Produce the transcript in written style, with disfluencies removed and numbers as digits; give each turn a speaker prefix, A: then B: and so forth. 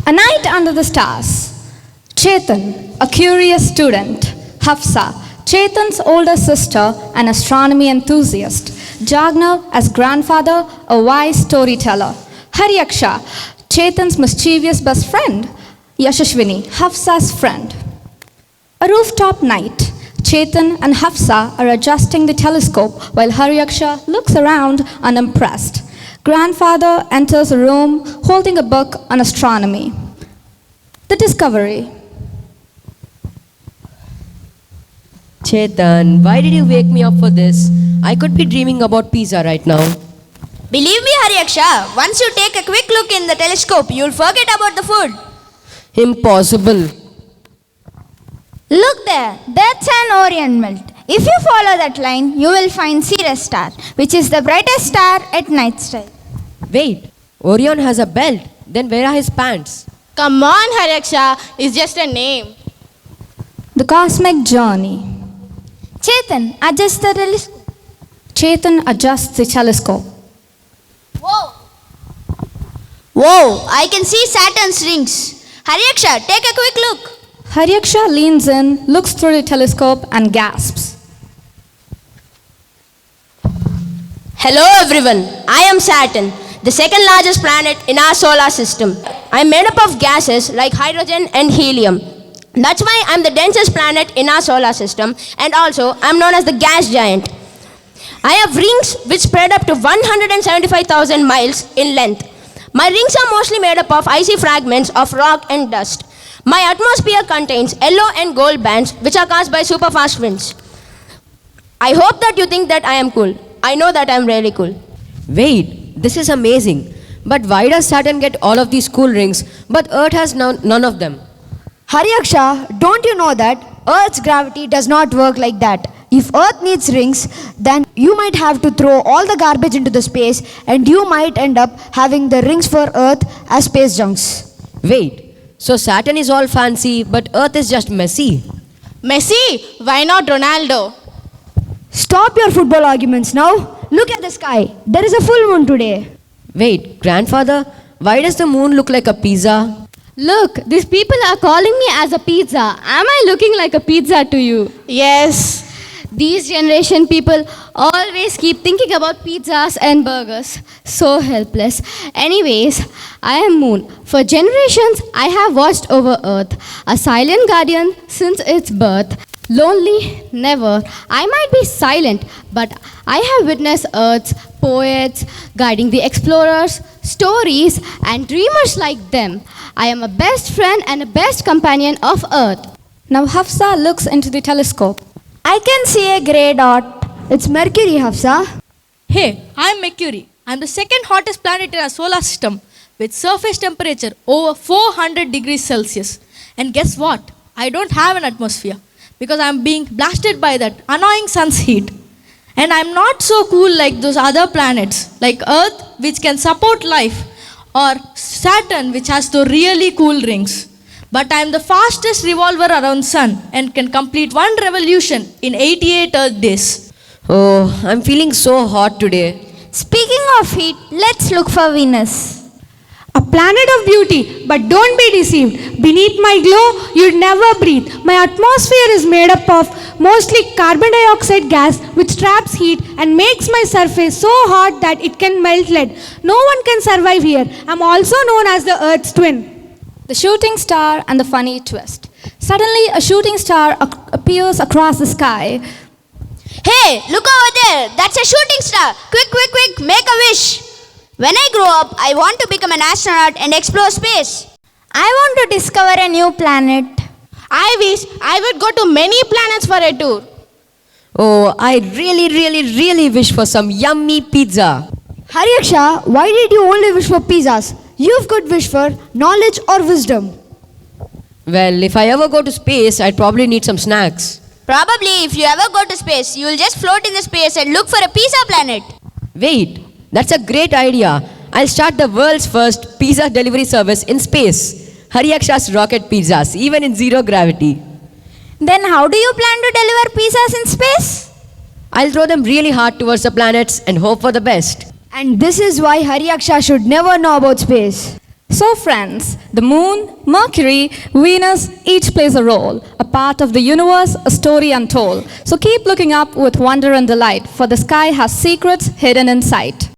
A: A night under the stars. Chetan, a curious student. Hafsa, Chetan's older sister, an astronomy enthusiast. Jagnav, as grandfather, a wise storyteller. Haryaksha, Chetan's mischievous best friend. Yashashwini, Hafsa's friend. A rooftop night. Chetan and Hafsa are adjusting the telescope while Haryaksha looks around unimpressed. Grandfather enters the room holding a book on astronomy. The discovery.
B: Chetan, why did you wake me up for this? I could be dreaming about pizza right now.
C: Believe me, Haryaksha, once you take a quick look in the telescope, you'll forget about the food.
B: Impossible.
D: Look there, that's an Orion belt. If you follow that line, you will find Sirius star, which is the brightest star at night sky.
B: Wait, Orion has a belt. Then where are his pants?
C: Come on, Haryaksha, it's just a name.
A: The cosmic journey.
D: Chetan, adjust the telescope.
A: Chetan adjusts the telescope.
C: Whoa, I can see Saturn's rings. Haryaksha, take a quick look.
A: Haryaksha leans in, looks through the telescope and gasps.
C: Hello everyone, I am Saturn, the second largest planet in our solar system. I am made up of gases like hydrogen and helium. That's why I'm the densest planet in our solar system, and also I'm known as the gas giant. I have rings which spread up to 175,000 miles in length. My rings are mostly made up of icy fragments of rock and dust. My atmosphere contains yellow and gold bands which are caused by superfast winds. I hope that you think that I am cool. I know that I am really cool.
B: Wait, this is amazing. But why does Saturn get all of these cool rings, but Earth has none of them?
E: Haryaksha, don't you know that Earth's gravity does not work like that? If Earth needs rings, then you might have to throw all the garbage into the space and you might end up having the rings for Earth as space junks.
B: Wait, so Saturn is all fancy, but Earth is just messy.
C: Messi, why not Ronaldo?
E: Stop your football arguments now. Look at the sky. There is a full moon today.
B: Wait, grandfather, why does the moon look like a pizza?
F: Look, these people are calling me as a pizza. Am I looking like a pizza to you?
C: Yes.
F: These generation people always keep thinking about pizzas and burgers. So helpless. Anyways, I am Moon. For generations, I have watched over Earth, a silent guardian since its birth. Lonely? Never. I might be silent, but I have witnessed Earth's poets, guiding the explorers, stories, and dreamers like them. I am a best friend and a best companion of Earth.
A: Now Hafsa looks into the telescope.
D: I can see a grey dot.
E: It's Mercury, Hafsa.
G: Hey, I'm Mercury. I'm the second hottest planet in our solar system with surface temperature over 400 degrees Celsius. And guess what? I don't have an atmosphere because I'm being blasted by that annoying sun's heat. And I'm not so cool like those other planets, like Earth, which can support life, or Saturn, which has the really cool rings. But I'm the fastest revolver around sun and can complete one revolution in 88 Earth days.
B: Oh, I'm feeling so hot today.
D: Speaking of heat, let's look for Venus.
H: A planet of beauty, but don't be deceived. Beneath my glow, you'd never breathe. My atmosphere is made up of mostly carbon dioxide gas, which traps heat and makes my surface so hot that it can melt lead. No one can survive here. I'm also known as the Earth's twin.
A: The shooting star and the funny twist. Suddenly, a shooting star appears across the sky.
C: Hey, look over there. That's a shooting star. Quick, make a wish. When I grow up, I want to become an astronaut and explore space.
D: I want to discover a new planet.
C: I wish I would go to many planets for a tour.
B: Oh, I really wish for some yummy pizza.
E: Haryaksha, why did you only wish for pizzas? You could wish for knowledge or wisdom.
B: Well, if I ever go to space, I'd probably need some snacks.
C: Probably if you ever go to space, you will just float in the space and look for a pizza planet.
B: Wait, that's a great idea. I'll start the world's first pizza delivery service in space. Haryaksha's rocket pizzas, even in zero gravity.
D: Then how do you plan to deliver pizzas in space?
B: I'll throw them really hard towards the planets and hope for the best.
E: And this is why Haryaksha should never know about space.
A: So, friends, the moon, Mercury, Venus each plays a role, a part of the universe, a story untold. So, keep looking up with wonder and delight, for the sky has secrets hidden in sight.